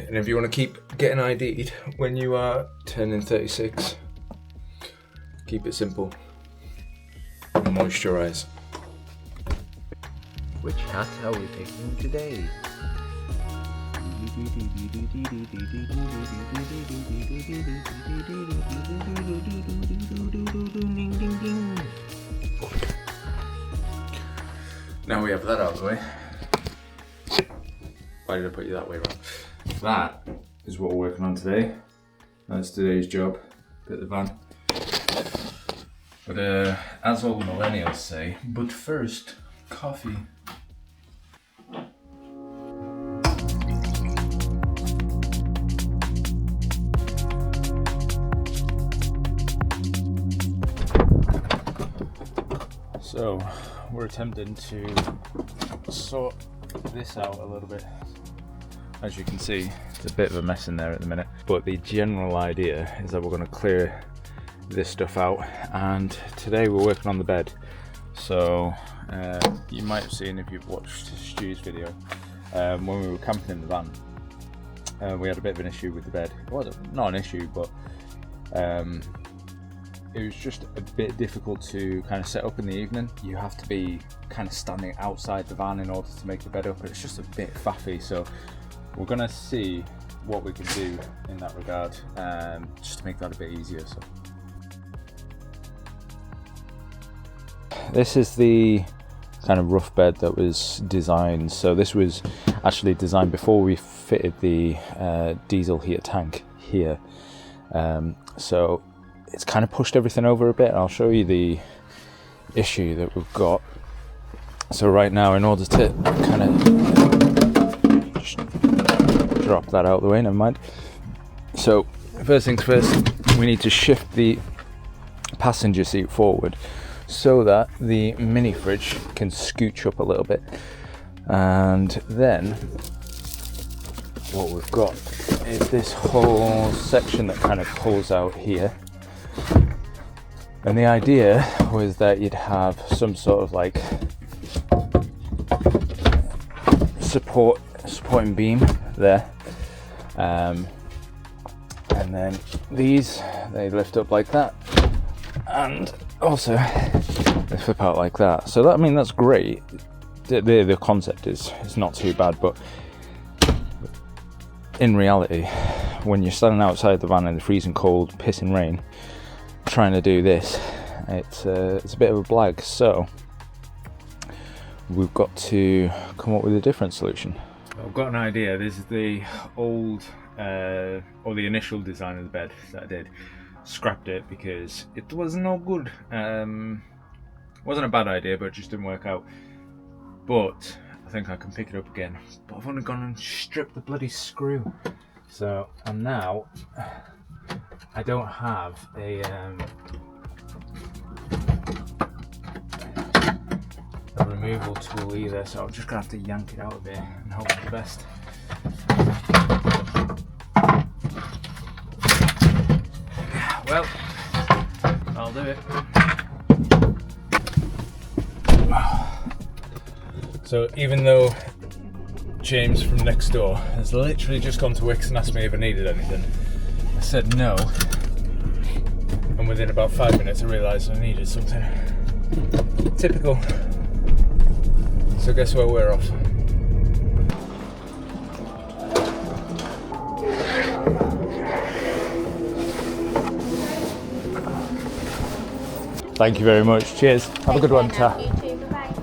And if you want to keep getting ID'd when you are turning 36, keep it simple. Moisturize. Which hat are we picking today? Now we have that out of the way. Why did I put you that way around? That is what we're working on today. That's today's job. Bit of the van. But as all millennials say, but first, coffee. So we're attempting to sort this out a little bit. As you can see, it's a bit of a mess in there at the minute, but the general idea is that we're going to clear this stuff out, and today we're working on the bed. So you might have seen, if you've watched Stu's video, when we were camping in the van, we had a bit of an issue with the bed. It wasn't not an issue, but it was just a bit difficult to kind of set up in the evening. You have to be kind of standing outside the van in order to make the bed up. It's just a bit faffy, so we're gonna see what we can do in that regard, just to make that a bit easier. So this is the kind of rough bed that was designed. So this was actually designed before we fitted the diesel heater tank here. So it's kind of pushed everything over a bit. I'll show you the issue that we've got. So right now, in order to kind of just drop that out of the way, never mind. So first things first, we need to shift the passenger seat forward so that the mini fridge can scooch up a little bit. And then what we've got is this whole section that kind of pulls out here. And the idea was that you'd have some sort of like supporting beam there, and then these, they lift up like that, and also they flip out like that. So that, I mean, that's great. The concept is not too bad, but in reality, when you're standing outside the van in the freezing cold, pissing rain, trying to do this, it's a bit of a blag. So we've got to come up with a different solution. I've got an idea. This is the old or the initial design of the bed that I did. Scrapped it because it was no good. Wasn't a bad idea, but it just didn't work out. But I think I can pick it up again. But I've only gone and stripped the bloody screw. So, and now I don't have a removal tool either, so I'm just gonna have to yank it out of here and hope for the best. Well, I'll do it. So even though James from next door has literally just gone to Wix and asked me if I needed anything, I said no, and within about 5 minutes I realised I needed something. Typical. So guess where we're off? Thank you very much. Cheers. Have a good one, Ta. You too. Bye-bye.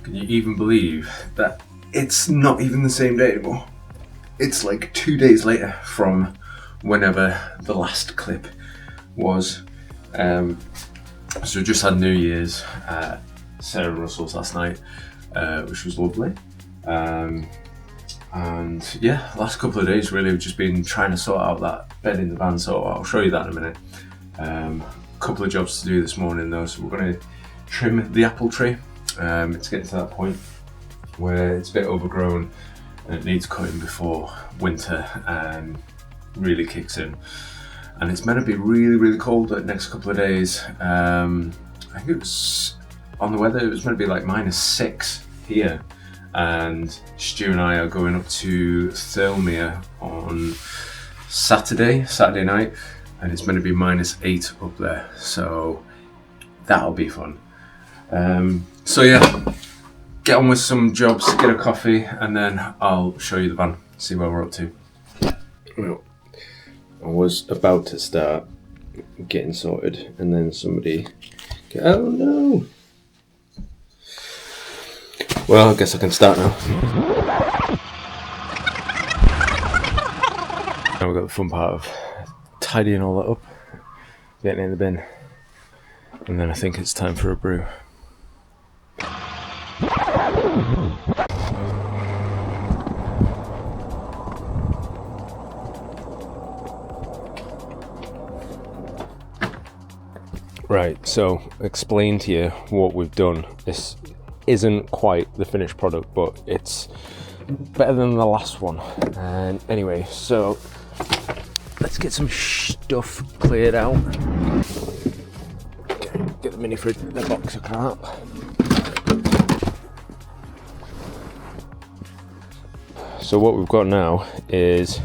Can you even believe that it's not even the same day anymore? It's like 2 days later from whenever the last clip was. So just had New Year's at Sarah Russell's last night, which was lovely. And yeah, last couple of days really we've just been trying to sort out that bed in the van, so I'll show you that in a minute. Couple of jobs to do this morning though, so we're going to trim the apple tree. It's getting to that point where it's a bit overgrown and it needs cutting before winter really kicks in. And it's meant to be really cold the next couple of days. I think it was on the weather, it was meant to be like -6 here. And Stu and I are going up to Thirlmere on Saturday night, and it's meant to be -8 up there, so that'll be fun. So yeah, get on with some jobs, get a coffee, and then I'll show you the van, see where we're up to. Well, I was about to start getting sorted, and then somebody, oh no! Well, I guess I can start now. Now we've got the fun part of tidying all that up, getting it in the bin, and then I think it's time for a brew. Right, so explain to you what we've done. This isn't quite the finished product, but it's better than the last one. And anyway, so let's get some stuff cleared out. Get the mini fridge, the box of crap. So what we've got now is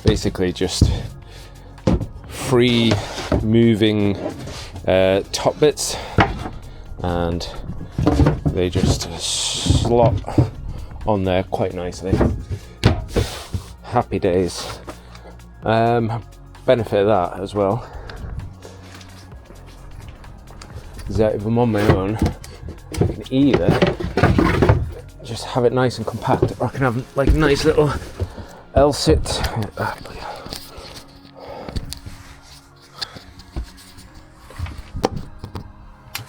basically just free moving top bits, and they just slot on there quite nicely. Happy days. Benefit of that as well is that if I'm on my own, I can either just have it nice and compact, or I can have like a nice little L-sit.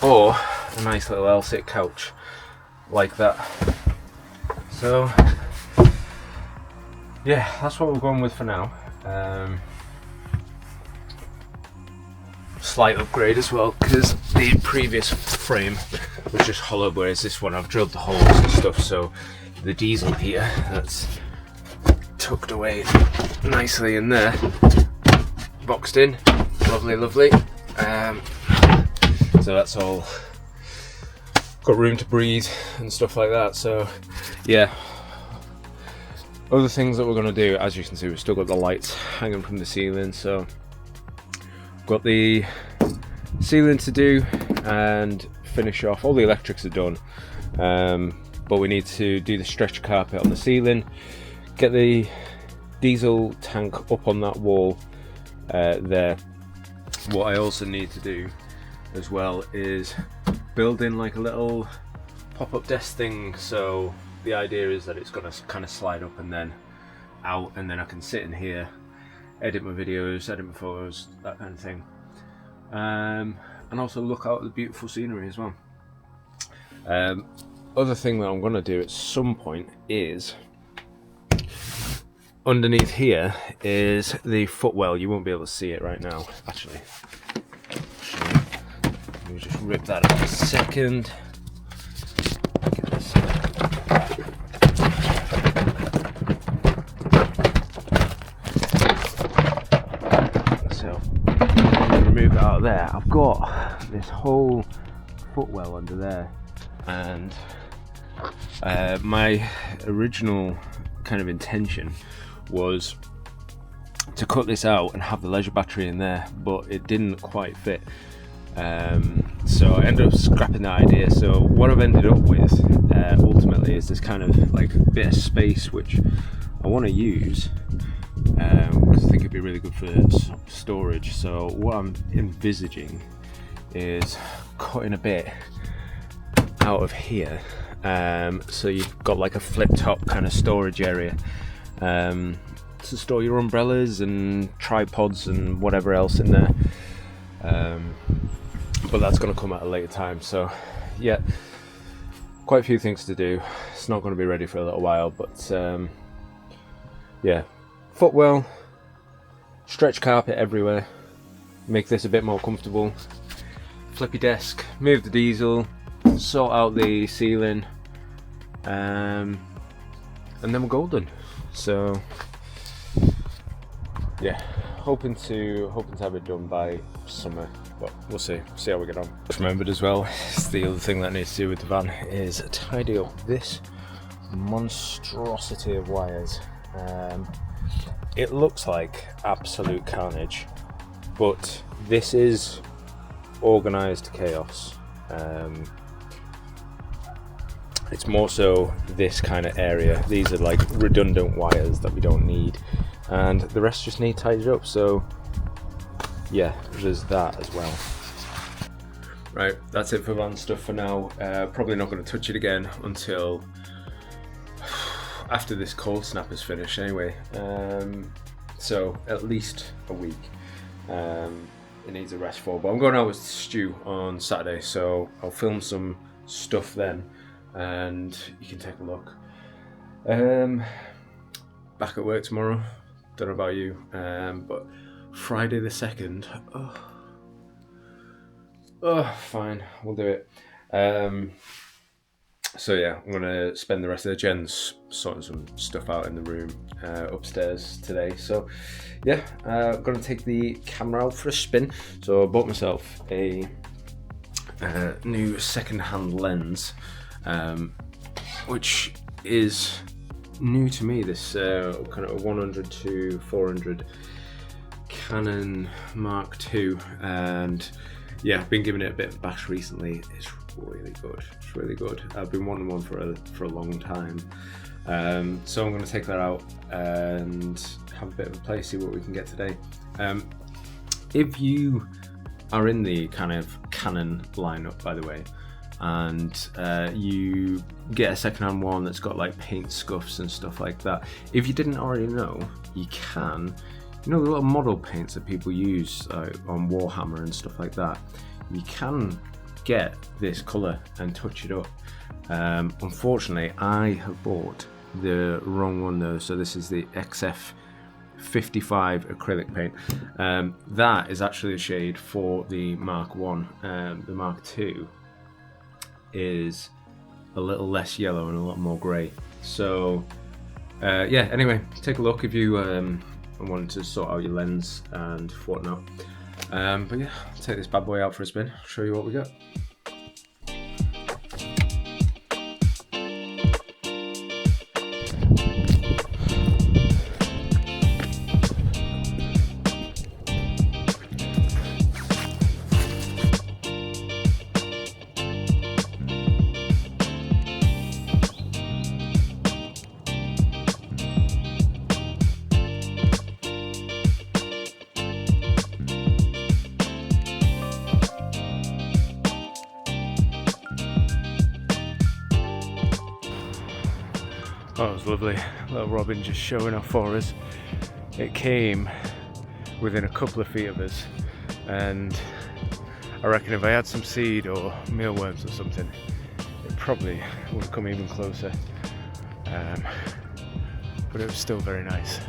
Or a nice little L-sit couch like that. So yeah, that's what we're going with for now. Slight upgrade as well, because the previous frame was just hollow, whereas this one I've drilled the holes and stuff, so the diesel heater that's tucked away nicely in there, boxed in, lovely. So that's all got room to breathe and stuff like that. So yeah, other things that we're going to do, as you can see, we've still got the lights hanging from the ceiling, so got the ceiling to do and finish off. All the electrics are done, but we need to do the stretch carpet on the ceiling, get the diesel tank up on that wall there. What I also need to do as well is build in like a little pop-up desk thing, so the idea is that it's going to kind of slide up and then out, and then I can sit in here, edit my videos, edit my photos, that kind of thing, and also look out at the beautiful scenery as well. Other thing that I'm going to do at some point is underneath here is the footwell. You won't be able to see it right now, actually. Let me just rip that up a second. So, remove that out of there. I've got this whole footwell under there, and my original kind of intention was to cut this out and have the leisure battery in there, but it didn't quite fit. So I ended up scrapping that idea. So what I've ended up with ultimately is this kind of like bit of space which I want to use because I think it'd be really good for storage. So what I'm envisaging is cutting a bit out of here, so you've got like a flip top kind of storage area to store your umbrellas and tripods and whatever else in there. But that's going to come at a later time. So yeah, quite a few things to do. It's not going to be ready for a little while, but yeah, footwell, stretch carpet everywhere, make this a bit more comfortable, flippy desk, move the diesel, sort out the ceiling, and then we're golden. So yeah, hoping to have it done by summer, but we'll see how we get on. Just remembered as well, the other thing that needs to do with the van is tidy up this monstrosity of wires. It looks like absolute carnage, but this is organized chaos. It's more so this kind of area. These are like redundant wires that we don't need, and the rest just need tidied up. So yeah, there's that as well. Right, that's it for van stuff for now. Probably not going to touch it again until after this cold snap is finished anyway. So at least a week. It needs a rest for, but I'm going out with Stu on Saturday, so I'll film some stuff then and you can take a look. Back at work tomorrow, don't know about you, but Friday the 2nd, fine, we'll do it. So yeah, I'm gonna spend the rest of the gens sorting some stuff out in the room upstairs today. So yeah, I'm gonna take the camera out for a spin. So I bought myself a new second-hand lens, which is new to me. This kind of 100 to 400 Canon Mark II, and yeah, I've been giving it a bit of a bash recently. It's really good. It's really good. I've been wanting one for a long time. So I'm going to take that out and have a bit of a play, see what we can get today. If you are in the kind of Canon lineup, by the way, and you get a second-hand one that's got like paint scuffs and stuff like that, if you didn't already know, you can. You know the little model paints that people use on Warhammer and stuff like that? You can get this colour and touch it up. Unfortunately, I have bought the wrong one though, so this is the XF55 acrylic paint. That is actually a shade for the Mark 1. The Mark 2 is a little less yellow and a lot more grey. So yeah, anyway, take a look if you wanted to sort out your lens and whatnot. But yeah, I'll take this bad boy out for a spin, show you what we got. Oh, it was lovely. Little robin just showing off for us. It came within a couple of feet of us, and I reckon if I had some seed or mealworms or something, it probably would have come even closer. But it was still very nice.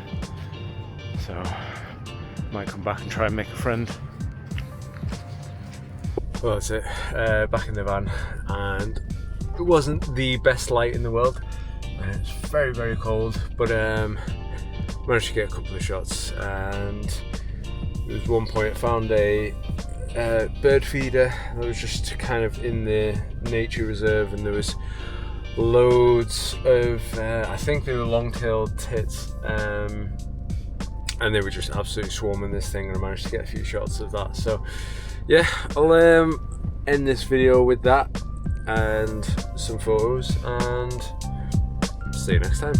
So might come back and try and make a friend. Well, that's it. Back in the van, and it wasn't the best light in the world. It's very, very cold, but managed to get a couple of shots. And there was one point I found a bird feeder that was just kind of in the nature reserve, and there was loads of I think they were long-tailed tits, and they were just absolutely swarming this thing, and I managed to get a few shots of that. So yeah, I'll end this video with that and some photos, and see you next time.